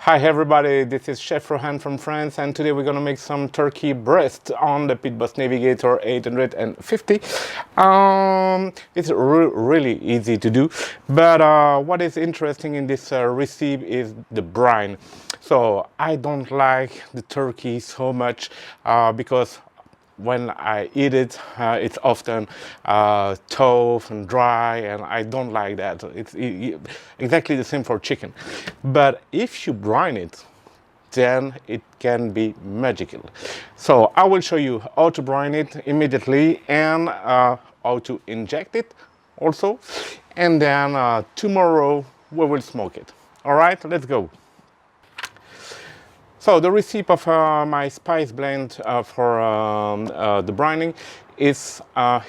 Hi everybody, this is Chef Rohan from France, and today we're gonna make some turkey breast on the Tbsp Navigator 850. It's really easy to do, but what is interesting in this recipe is the brine. So I don't like the turkey so much because when I eat it, it's often tough and dry, and I don't like that. It's exactly the same for chicken. But if you brine it, then it can be magical. So I will show you how to brine it immediately and how to inject it also. And then tomorrow we will smoke it. All right, let's go. So the recipe of my spice blend for the brining is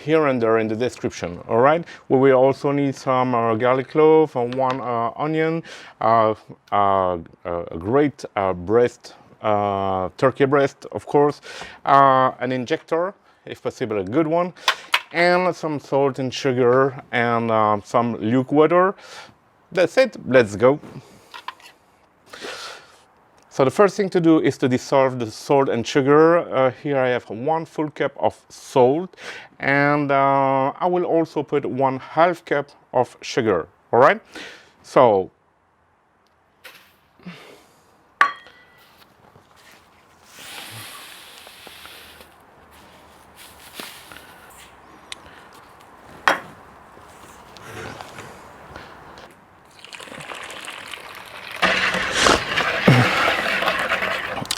here and there in the description. All right. We will also need some garlic clove, one onion, a great breast, turkey breast, of course, an injector, if possible, a good one, and some salt and sugar and some luke water. That's it. Let's go. So the first thing to do is to dissolve the salt and sugar. Here I have 1 full cup of salt, and I will also put 1/2 cup of sugar. All right. So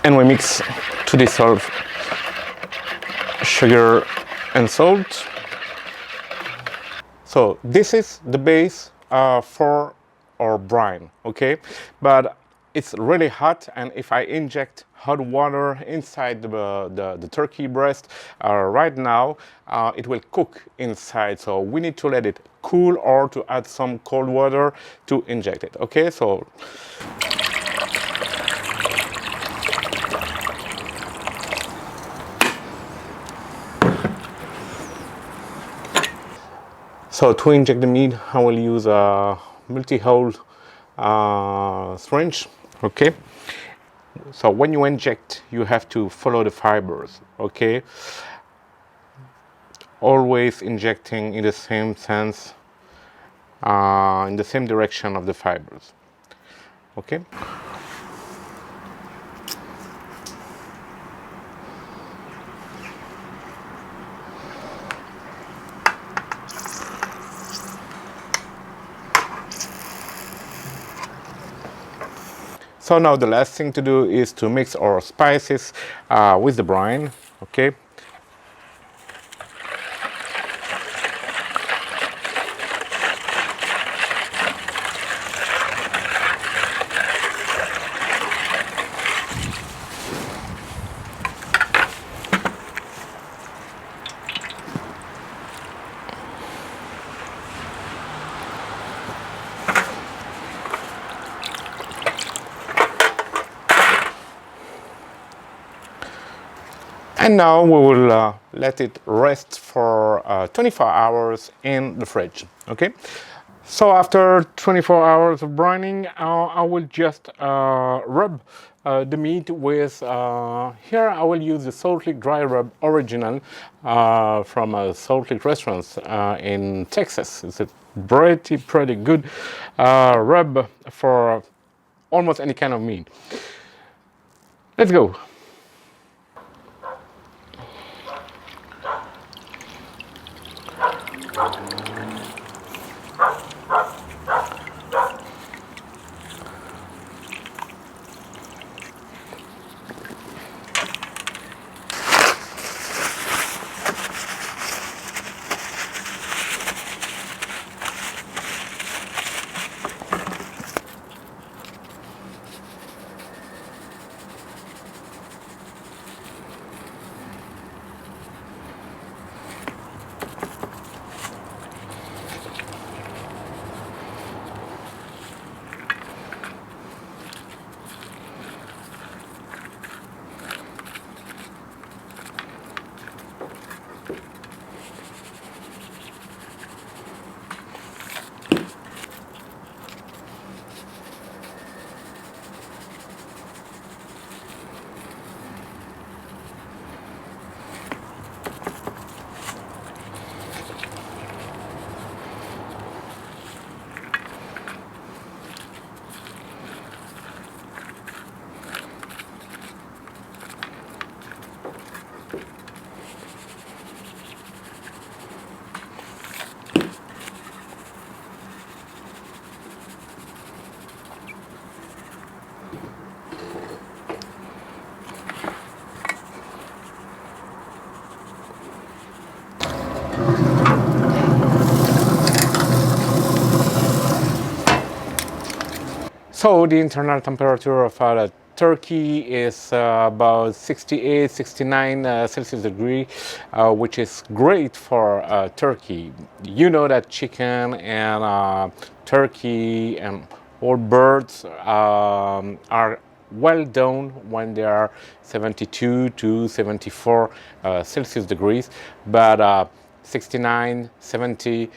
and we mix to dissolve sugar and salt. So this is the base for our brine, okay? But it's really hot, and if I inject hot water inside the turkey breast right now, it will cook inside. So we need to let it cool or to add some cold water to inject it, okay? So to inject the meat, I will use a multi-hole syringe, okay? So when you inject, you have to follow the fibers, okay? Always injecting in the same sense, in the same direction of the fibers, okay? So now the last thing to do is to mix our spices with the brine, okay? And now we will let it rest for 24 hours in the fridge, okay? So after 24 hours of brining, I will just rub the meat with, here I will use the Salt Lick Dry Rub Original from Salt Lick restaurants in Texas. It's a pretty good rub for almost any kind of meat. Let's go. So the internal temperature of the turkey is about 68, 69 Celsius degree, which is great for turkey. You know that chicken and turkey and all birds are well done when they are 72 to 74 Celsius degrees, but 69, 70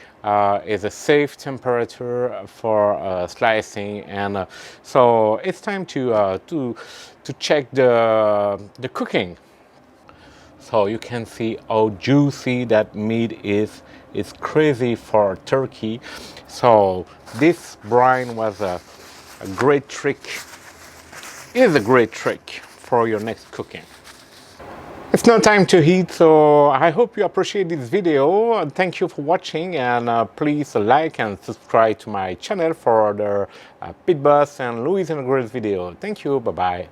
is a safe temperature for slicing, and so it's time to check the cooking. So you can see how juicy that meat is. It's crazy for turkey. So this brine was a great trick. Is a great trick for your next cooking. It's now time to eat, so I hope you appreciate this video. Thank you for watching, and please like and subscribe to my channel for other pit boss and Louis and Grills video. Thank you, bye bye.